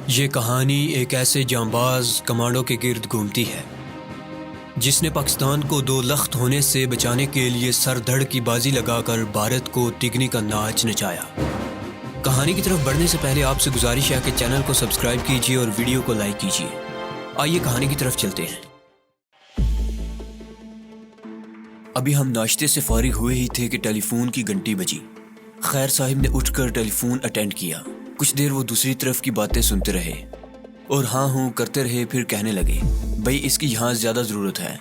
یہ کہانی ایک ایسے جانباز کمانڈو کے گرد گھومتی ہے جس نے پاکستان کو دو لخت ہونے سے بچانے کے لیے سر دھڑ کی بازی لگا کر بھارت کو تگنی کا ناچ نچایا۔ کہانی کی طرف بڑھنے سے پہلے آپ سے گزارش ہے کہ چینل کو سبسکرائب کیجیے اور ویڈیو کو لائک کیجیے۔ آئیے کہانی کی طرف چلتے ہیں۔ ابھی ہم ناشتے سے فارغ ہوئے ہی تھے کہ ٹیلی فون کی گھنٹی بجی۔ خیر صاحب نے اٹھ کر ٹیلی فون اٹینڈ کیا۔ کچھ دیر وہ دوسری طرف کی باتیں سنتے رہے اور ہاں ہوں کرتے رہے، پھر کہنے لگے بھئی اس کی یہاں زیادہ ضرورت ہے،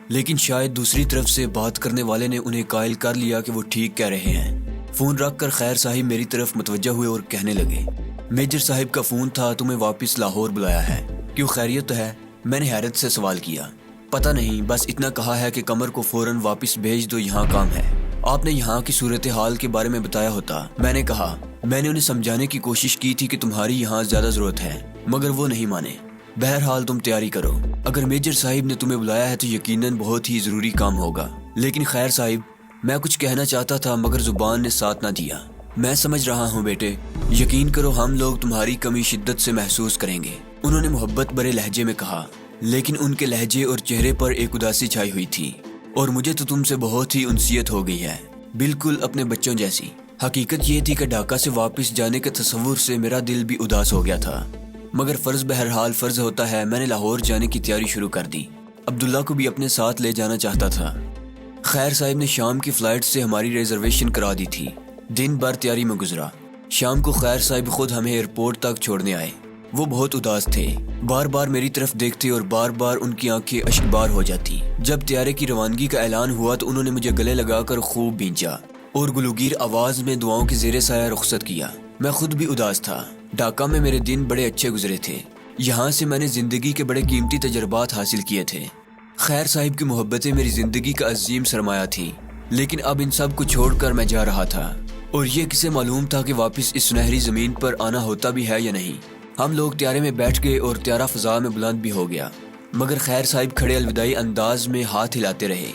لیکن شاید دوسری طرف سے بات کرنے والے نے انہیں قائل کر لیا کہ وہ ٹھیک کہہ رہے ہیں۔ فون رکھ کر خیر صاحب میری طرف متوجہ ہوئے اور کہنے لگے میجر صاحب کا فون تھا، تمہیں واپس لاہور بلایا ہے، کیوں خیریت ہے؟ میں نے حیرت سے سوال کیا۔ پتہ نہیں، بس اتنا کہا ہے کہ قمر کو فوراً واپس بھیج دو، یہاں کام ہے۔ آپ نے یہاں کی صورتحال کے بارے میں بتایا ہوتا۔ میں نے کہا میں نے انہیں سمجھانے کی کوشش کی تھی کہ تمہاری یہاں زیادہ ضرورت ہے، مگر وہ نہیں مانے۔ بہرحال تم تیاری کرو، اگر میجر صاحب نے تمہیں بلایا ہے تو یقیناً بہت ہی ضروری کام ہوگا۔ لیکن خیر صاحب، میں کچھ کہنا چاہتا تھا مگر زبان نے ساتھ نہ دیا۔ میں سمجھ رہا ہوں بیٹے، یقین کرو ہم لوگ تمہاری کمی شدت سے محسوس کریں گے، انہوں نے محبت بھرے لہجے میں کہا، لیکن ان کے لہجے اور چہرے پر ایک اداسی چھائی ہوئی تھی۔ اور مجھے تو تم سے بہت ہی انسیت ہو گئی ہے، بالکل اپنے بچوں جیسی۔ حقیقت یہ تھی کہ ڈھاکہ سے واپس جانے کے تصور سے میرا دل بھی اداس ہو گیا تھا، مگر فرض بہرحال فرض ہوتا ہے۔ میں نے لاہور جانے کی تیاری شروع کر دی، عبداللہ کو بھی اپنے ساتھ لے جانا چاہتا تھا۔ خیر صاحب نے شام کی فلائٹ سے ہماری ریزرویشن کرا دی تھی۔ دن بھر تیاری میں گزرا۔ شام کو خیر صاحب خود ہمیں ایئرپورٹ تک چھوڑنے آئے۔ وہ بہت اداس تھے، بار بار میری طرف دیکھتے اور بار بار ان کی آنکھیں اشکبار ہو جاتی۔ جب طیارے کی روانگی کا اعلان ہوا تو انہوں نے مجھے گلے لگا کر خوب بھینچا اور گلوگیر آواز میں دعاؤں کے زیر سایہ رخصت کیا۔ میں خود بھی اداس تھا۔ ڈھاکہ میں میرے دن بڑے اچھے گزرے تھے، یہاں سے میں نے زندگی کے بڑے قیمتی تجربات حاصل کیے تھے۔ خیر صاحب کی محبتیں میری زندگی کا عظیم سرمایہ تھی، لیکن اب ان سب کو چھوڑ کر میں جا رہا تھا، اور یہ کسے معلوم تھا کہ واپس اس سنہری زمین پر آنا ہوتا بھی ہے یا نہیں۔ ہم لوگ طیارے میں بیٹھ گئے اور طیارہ فضا میں بلند بھی ہو گیا، مگر خیر صاحب کھڑے الوداعی انداز میں ہاتھ ہلاتے رہے۔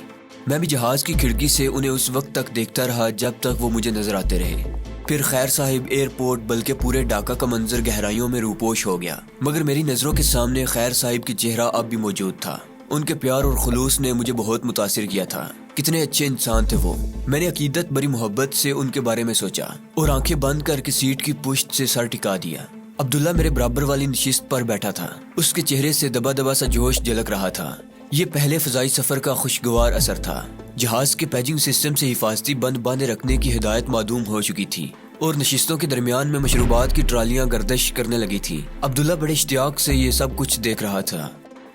میں بھی جہاز کی کھڑکی سے انہیں اس وقت تک دیکھتا رہا جب تک وہ مجھے نظر آتے رہے۔ پھر خیر صاحب، ایئرپورٹ، بلکہ پورے ڈھاکہ کا منظر گہرائیوں میں روپوش ہو گیا، مگر میری نظروں کے سامنے خیر صاحب کی چہرہ اب بھی موجود تھا۔ ان کے پیار اور خلوص نے مجھے بہت متاثر کیا تھا۔ کتنے اچھے انسان تھے وہ۔ میں نے عقیدت بری محبت سے ان کے بارے میں سوچا اور آنکھیں بند کر کے سیٹ کی پشت سے سر ٹکا دیا۔ عبداللہ میرے برابر والی نشست پر بیٹھا تھا، اس کے چہرے سے دبا دبا سا جوش جھلک رہا تھا۔ یہ پہلے فضائی سفر کا خوشگوار اثر تھا۔ جہاز کے پیجنگ سسٹم سے حفاظتی بند باندھے رکھنے کی ہدایت معدوم ہو چکی تھی اور نشستوں کے درمیان میں مشروبات کی ٹرالیاں گردش کرنے لگی تھی۔ عبداللہ بڑے اشتیاق سے یہ سب کچھ دیکھ رہا تھا۔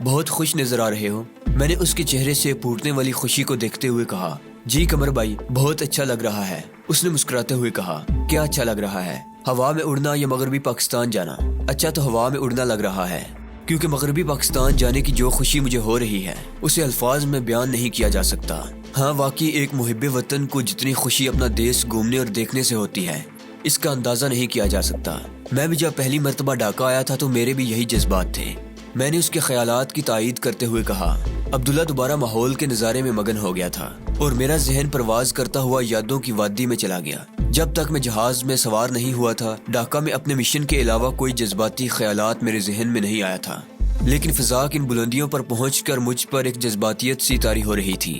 بہت خوش نظر آ رہے ہو، میں نے اس کے چہرے سے پھوٹنے والی خوشی کو دیکھتے ہوئے کہا۔ جی قمر بھائی، بہت اچھا لگ رہا ہے، اس نے مسکراتے ہوئے کہا۔ کیا اچھا لگ رہا ہے؟ ہوا میں اڑنا یا مغربی پاکستان جانا؟ اچھا تو ہوا میں اڑنا لگ رہا ہے، کیونکہ مغربی پاکستان جانے کی جو خوشی مجھے ہو رہی ہے اسے الفاظ میں بیان نہیں کیا جا سکتا۔ ہاں واقعی ایک محب وطن کو جتنی خوشی اپنا دیش گھومنے اور دیکھنے سے ہوتی ہے، اس کا اندازہ نہیں کیا جا سکتا۔ میں بھی جب پہلی مرتبہ ڈھاکہ آیا تھا تو میرے بھی یہی جذبات تھے۔ میں نے اس کے خیالات کی تائید کرتے ہوئے کہا۔ عبداللہ دوبارہ ماحول کے نظارے میں مگن ہو گیا تھا اور میرا ذہن پرواز کرتا ہوا یادوں کی وادی میں چلا گیا۔ جب تک میں جہاز میں سوار نہیں ہوا تھا، ڈھاکہ میں اپنے مشن کے علاوہ کوئی جذباتی خیالات میرے ذہن میں نہیں آیا تھا، لیکن فضا کی ان بلندیوں پر پہنچ کر مجھ پر ایک جذباتیت سی طاری ہو رہی تھی۔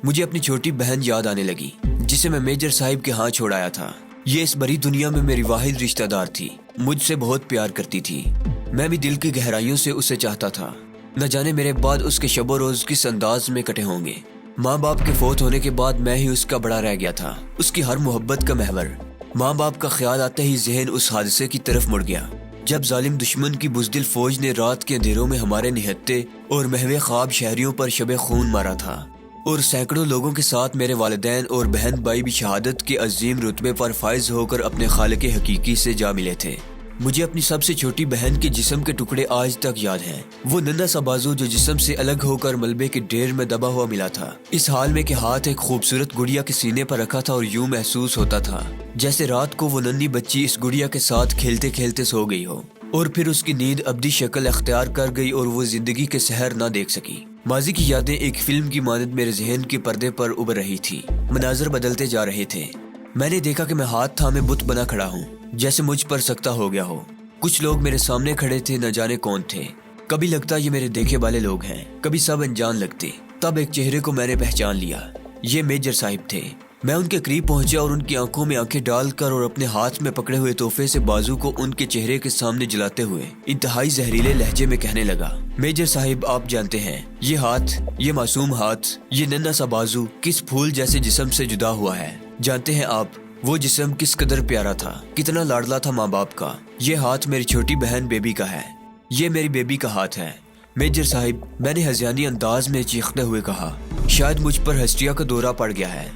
مجھے اپنی چھوٹی بہن یاد آنے لگی جسے میں میجر صاحب کے ہاں چھوڑ آیا تھا۔ یہ اس بڑی دنیا میں میری واحد رشتہ دار تھی، مجھ سے بہت پیار کرتی تھی۔ میں بھی دل کی گہرائیوں سے اسے چاہتا تھا۔ نہ جانے میرے بعد اس کے شب و روز کس انداز میں کٹے ہوں گے۔ ماں باپ کے فوت ہونے کے بعد میں ہی اس کا بڑا رہ گیا تھا، اس کی ہر محبت کا محور۔ ماں باپ کا خیال آتے ہی ذہن اس حادثے کی طرف مڑ گیا جب ظالم دشمن کی بزدل فوج نے رات کے اندھیروں میں ہمارے نہتے اور محو خواب شہریوں پر شب خون مارا تھا، اور سینکڑوں لوگوں کے ساتھ میرے والدین اور بہن بھائی بھی شہادت کے عظیم رتبے پر فائز ہو کر اپنے خالق حقیقی سے جا ملے تھے۔ مجھے اپنی سب سے چھوٹی بہن کے جسم کے ٹکڑے آج تک یاد ہیں۔ وہ ننھا سا بازو جو جسم سے الگ ہو کر ملبے کے ڈھیر میں دبا ہوا ملا تھا، اس حال میں کہ ہاتھ ایک خوبصورت گڑیا کے سینے پر رکھا تھا اور یوں محسوس ہوتا تھا جیسے رات کو وہ ننھی بچی اس گڑیا کے ساتھ کھیلتے کھیلتے سو گئی ہو اور پھر اس کی نیند ابدی شکل اختیار کر گئی اور وہ زندگی کے سحر نہ دیکھ سکی۔ ماضی کی یادیں ایک فلم کی مانند میرے ذہن کے پردے پر ابھر رہی تھی، مناظر بدلتے جا رہے تھے۔ میں نے دیکھا کہ میں ہاتھ تھامے بت بنا کھڑا ہوں، جیسے مجھ پر سکتہ ہو گیا ہو۔ کچھ لوگ میرے سامنے کھڑے تھے، نہ جانے کون تھے۔ کبھی لگتا یہ میرے دیکھے والے لوگ ہیں، کبھی سب انجان لگتے۔ تب ایک چہرے کو میں نے پہچان لیا، یہ میجر صاحب تھے۔ میں ان کے قریب پہنچا اور ان کی آنکھوں میں آنکھیں ڈال کر اور اپنے ہاتھ میں پکڑے ہوئے تحفے سے بازو کو ان کے چہرے کے سامنے جلاتے ہوئے انتہائی زہریلے لہجے میں کہنے لگا، میجر صاحب آپ جانتے ہیں یہ ہاتھ، یہ معصوم ہاتھ، یہ ننھا سا بازو کس پھول جیسے جسم سے جدا ہوا ہے؟ جانتے ہیں آپ وہ جسم کس قدر پیارا تھا، کتنا لاڈلا تھا ماں باپ کا؟ یہ ہاتھ میری چھوٹی بہن بیبی کا ہے، یہ میری بیبی کا ہاتھ ہے۔ میجر صاحب، میں نے ہذیانی انداز میں چیختے ہوئے کہا، شاید مجھ پر ہسٹریا کا دورہ پڑ گیا ہے۔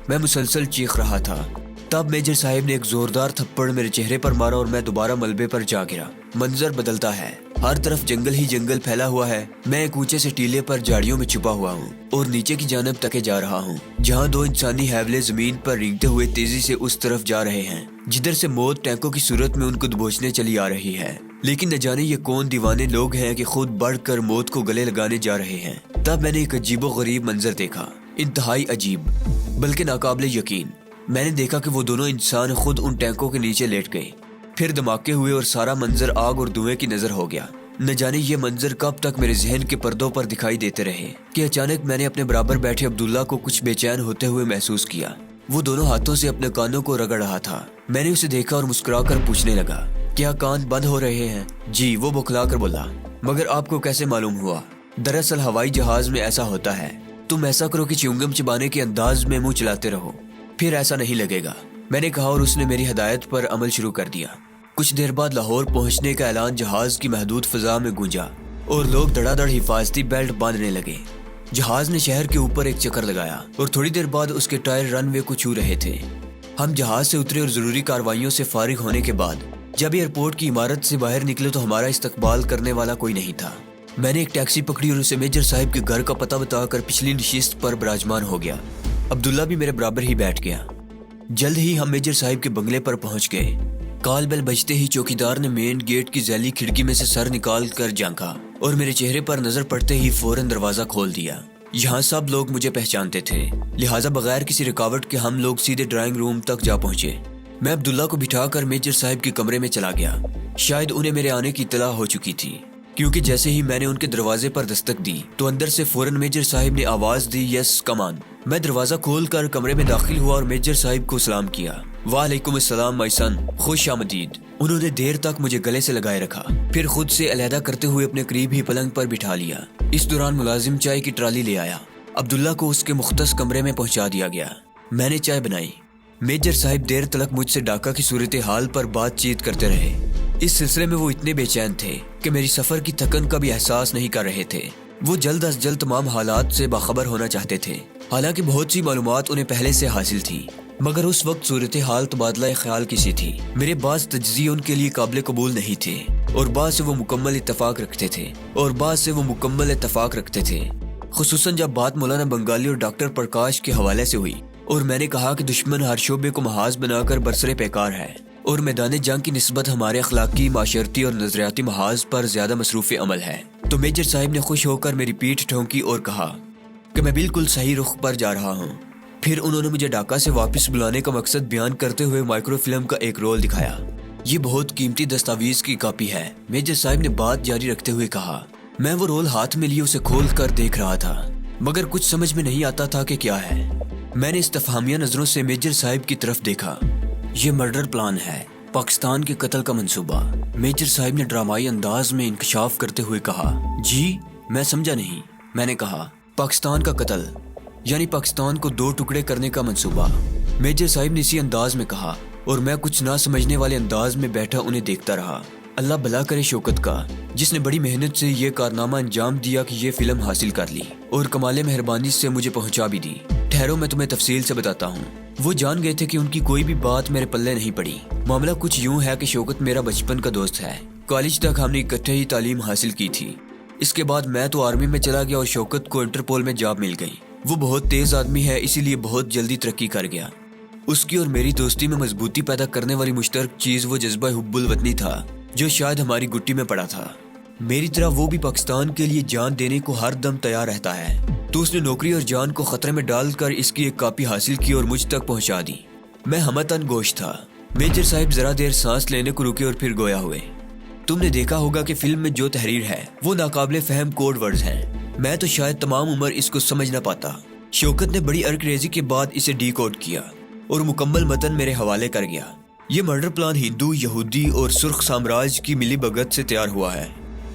میں مسلسل چیخ رہا تھا۔ تب میجر صاحب نے ایک زوردار تھپڑ میرے چہرے پر مارا اور میں دوبارہ ملبے پر جا گرا۔ منظر بدلتا ہے، ہر طرف جنگل ہی جنگل پھیلا ہوا ہے۔ میں ایک اونچے سے ٹیلے پر جھاڑیوں میں چھپا ہوا ہوں اور نیچے کی جانب تکے جا رہا ہوں، جہاں دو انسانی حیولے زمین پر رینگتے ہوئے تیزی سے اس طرف جا رہے ہیں جدھر سے موت ٹینکوں کی صورت میں ان کو دبوچنے چلی آ رہی ہے۔ لیکن نہ جانے یہ کون دیوانے لوگ ہیں کہ خود بڑھ کر موت کو گلے لگانے جا رہے ہیں۔ تب میں نے ایک عجیب و غریب منظر دیکھا، انتہائی عجیب بلکہ ناقابل یقین۔ میں نے دیکھا کہ وہ دونوں انسان خود ان ٹینکوں کے نیچے لیٹ گئے، پھر دھماکے ہوئے اور سارا منظر آگ اور دھوئیں کی نظر ہو گیا۔ نہ جانے یہ منظر کب تک میرے ذہن کے پردوں پر دکھائی دیتے رہے کہ اچانک میں نے اپنے برابر بیٹھے عبداللہ کو کچھ بے چین ہوتے ہوئے محسوس کیا۔ وہ دونوں ہاتھوں سے اپنے کانوں کو رگڑ رہا تھا۔ میں نے اسے دیکھا اور مسکرا کر پوچھنے لگا، کیا کان بند ہو رہے ہیں؟ جی، وہ بکھلا کر بولا۔ مگر آپ کو کیسے معلوم ہوا؟ دراصل ہوائی جہاز میں ایسا ہوتا ہے، تم ایسا کرو کہ چیونگم چبانے کے انداز میں منہ چلاتے رہو، پھر ایسا نہیں لگے گا، میں نے کہا، اور اس نے میری ہدایت پر عمل شروع کر دیا۔ کچھ دیر بعد لاہور پہنچنے کا اعلان جہاز کی محدود فضا میں گونجا اور لوگ دھڑا دھڑ حفاظتی بیلٹ باندھنے لگے۔ جہاز نے شہر کے اوپر ایک چکر لگایا اور تھوڑی دیر بعد اس کے ٹائر رن وے کو چھو رہے تھے۔ ہم جہاز سے اترے اور ضروری کاروائیوں سے فارغ ہونے کے بعد جب ایئرپورٹ کی عمارت سے باہر نکلے تو ہمارا استقبال کرنے والا کوئی نہیں تھا۔ میں نے ایک ٹیکسی پکڑی اور اسے میجر صاحب کے گھر کا پتہ بتا کر پچھلی نشست پر براجمان ہو گیا۔ عبداللہ بھی میرے برابر ہی بیٹھ گیا۔ جلد ہی ہم میجر صاحب کے بنگلے پر پہنچ گئے۔ کال بیل بجتے ہی چوکیدار نے مین گیٹ کی ذیلی کھڑکی میں سے سر نکال کر جھانکا اور میرے چہرے پر نظر پڑتے ہی فوراً دروازہ کھول دیا۔ یہاں سب لوگ مجھے پہچانتے تھے، لہٰذا بغیر کسی رکاوٹ کے ہم لوگ سیدھے ڈرائنگ روم تک جا پہنچے۔ میں عبداللہ کو بٹھا کر میجر صاحب کے کمرے میں چلا گیا۔ شاید انہیں میرے آنے کی اطلاع ہو چکی تھی، کیونکہ جیسے ہی میں نے ان کے دروازے پر دستک دی تو اندر سے فوراً میجر صاحب نے آواز دی، یس کم آن۔ میں دروازہ کھول کر کمرے میں داخل ہوا اور میجر صاحب کو سلام کیا۔ وعلیکم السلام مائی سن، خوش آمدید۔ انہوں نے دیر تک مجھے گلے سے لگائے رکھا، پھر خود سے علیحدہ کرتے ہوئے اپنے قریب ہی پلنگ پر بٹھا لیا۔ اس دوران ملازم چائے کی ٹرالی لے آیا۔ عبداللہ کو اس کے مختص کمرے میں پہنچا دیا گیا۔ میں نے چائے بنائی۔ میجر صاحب دیر تلک مجھ سے ڈاکا کی صورتحال پر بات چیت کرتے رہے۔ اس سلسلے میں وہ اتنے بے چین تھے کہ میری سفر کی تھکن کا بھی احساس نہیں کر رہے تھے۔ وہ جلد از جلد تمام حالات سے باخبر ہونا چاہتے تھے، حالانکہ بہت سی معلومات انہیں پہلے سے حاصل تھی، مگر اس وقت صورتحال تبادلہ خیال کی سی تھی۔ میرے بعض تجزیے ان کے لیے قابل قبول نہیں تھے اور بعض سے وہ مکمل اتفاق رکھتے تھے، خصوصاً جب بات مولانا بنگالی اور ڈاکٹر پرکاش کے حوالے سے ہوئی اور میں نے کہا کہ دشمن ہر شعبے کو محاذ بنا کر برسر پیکار ہے اور میدان جنگ کی نسبت ہمارے اخلاقی، معاشرتی اور نظریاتی محاذ پر زیادہ مصروف عمل ہے، تو میجر صاحب نے خوش ہو کر میری پیٹھ ٹھونکی اور کہا کہ میں بالکل صحیح رخ پر جا رہا ہوں۔ پھر انہوں نے مجھے ڈھاکہ سے واپس بلانے کا مقصد بیان کرتے ہوئے مائکرو فلم کا ایک رول دکھایا۔ یہ بہت قیمتی دستاویز کی کاپی ہے، میجر صاحب نے بات جاری رکھتے ہوئے کہا۔ میں وہ رول ہاتھ میں لیے اسے کھول کر دیکھ رہا تھا، مگر کچھ سمجھ میں نہیں آتا تھا کہ کیا ہے۔ میں نے استفہامیہ نظروں سے میجر صاحب کی طرف دیکھا۔ یہ مرڈر پلان ہے، پاکستان کے قتل کا منصوبہ، میجر صاحب نے ڈرامائی انداز میں انکشاف کرتے ہوئے کہا۔ جی، میں سمجھا نہیں۔ میں نے کہا، پاکستان کا قتل یعنی پاکستان کو دو ٹکڑے کرنے کا منصوبہ، میجر صاحب نے اسی انداز میں کہا، اور میں کچھ نہ سمجھنے والے انداز میں بیٹھا انہیں دیکھتا رہا۔ اللہ بھلا کرے شوکت کا، جس نے بڑی محنت سے یہ کارنامہ انجام دیا کہ یہ فلم حاصل کر لی اور کمال مہربانی سے مجھے پہنچا بھی دی۔ ٹھہرو، میں تمہیں تفصیل سے بتاتا ہوں۔ وہ جان گئے تھے کہ ان کی کوئی بھی بات میرے پلے نہیں پڑی۔ معاملہ کچھ یوں ہے کہ شوکت میرا بچپن کا دوست ہے، کالج تک ہم نے اکٹھے ہی تعلیم حاصل کی تھی۔ اس کے بعد میں تو آرمی میں چلا گیا اور شوکت کو انٹرپول میں جاب مل گئی۔ وہ بہت تیز آدمی ہے، اسی لیے بہت جلدی ترقی کر گیا۔ اس کی اور میری دوستی میں مضبوطی پیدا کرنے والی مشترک چیز وہ جذبہ حب الوطنی تھا جو شاید ہماری گٹی میں پڑا تھا۔ میری طرح وہ بھی پاکستان کے لیے جان دینے کو ہر دم تیار رہتا ہے، تو اس نے نوکری اور جان کو خطرے میں ڈال کر اس کی ایک کاپی حاصل کی اور مجھ تک پہنچا دی۔ میں ہمتن گوش تھا۔ میجر صاحب ذرا دیر سانس لینے کو رکے اور پھر گویا ہوئے۔ تم نے دیکھا ہوگا کہ فلم میں جو تحریر ہے وہ ناقابل فہم کوڈ ورڈز ہیں، میں تو شاید تمام عمر اس کو سمجھ نہ پاتا۔ شوکت نے بڑی ارکریزی کے بعد اسے ڈی کوڈ کیا اور مکمل متن میرے حوالے کر گیا۔ یہ مرڈر پلان ہندو، یہودی اور سرخ سامراج کی ملی بھگت سے تیار ہوا ہے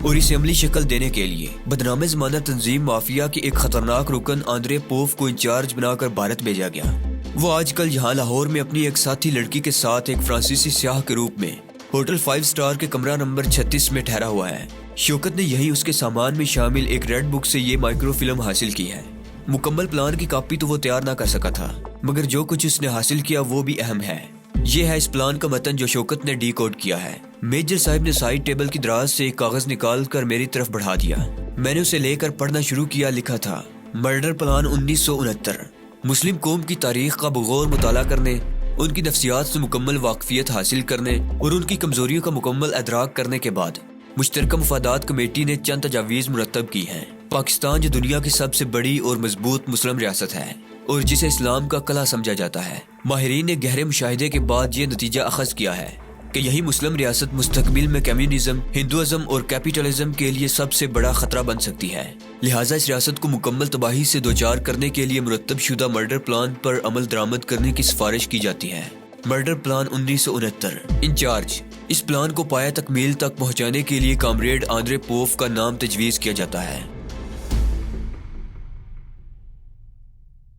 اور اسے عملی شکل دینے کے لیے بدنام زمانہ تنظیم مافیا کے ایک خطرناک رکن آندرے پوف کو انچارج بنا کر بھارت بھیجا گیا۔ وہ آج کل یہاں لاہور میں اپنی ایک ساتھی لڑکی کے ساتھ ایک فرانسیسی سیاح کے روپ میں ہوٹل 5 اسٹار کے کمرہ نمبر 36 میں ٹھہرا ہوا ہے۔ شوکت نے یہی اس کے سامان میں شامل ایک ریڈ بک سے یہ مائکرو فلم حاصل کی ہے۔ مکمل پلان کی کاپی تو وہ تیار نہ کر سکا تھا، مگر جو کچھ اس نے حاصل کیا وہ بھی اہم ہے۔ یہ ہے اس پلان کا متن جو شوکت نے ڈی کوڈ کیا ہے۔ میجر صاحب نے سائیڈ ٹیبل کی دراز سے ایک کاغذ نکال کر میری طرف بڑھا دیا۔ میں نے اسے لے کر پڑھنا شروع کیا۔ لکھا تھا، مرڈر پلان 1969۔ مسلم قوم کی تاریخ کا بغور مطالعہ کرنے، ان کی نفسیات سے مکمل واقفیت حاصل کرنے اور ان کی کمزوریوں کا مکمل ادراک کرنے کے بعد مشترکہ مفادات کمیٹی نے چند تجاویز مرتب کی ہیں۔ پاکستان جو دنیا کی سب سے بڑی اور مضبوط مسلم ریاست ہے اور جسے اسلام کا قلعہ سمجھا جاتا ہے، ماہرین نے گہرے مشاہدے کے بعد یہ نتیجہ اخذ کیا ہے کہ یہی مسلم ریاست مستقبل میں کمیونزم، ہندوازم اور کیپیٹلزم کے لیے سب سے بڑا خطرہ بن سکتی ہے۔ لہٰذا اس ریاست کو مکمل تباہی سے دوچار کرنے کے لیے مرتب شدہ مرڈر پلان پر عمل درآمد کرنے کی سفارش کی جاتی ہے۔ Murder plan 1969 in charge. اس پلان کو پایہ تکمیل تک پہنچانے کے لیے کامریڈ آندرے پوف کا نام تجویز کیا جاتا ہے۔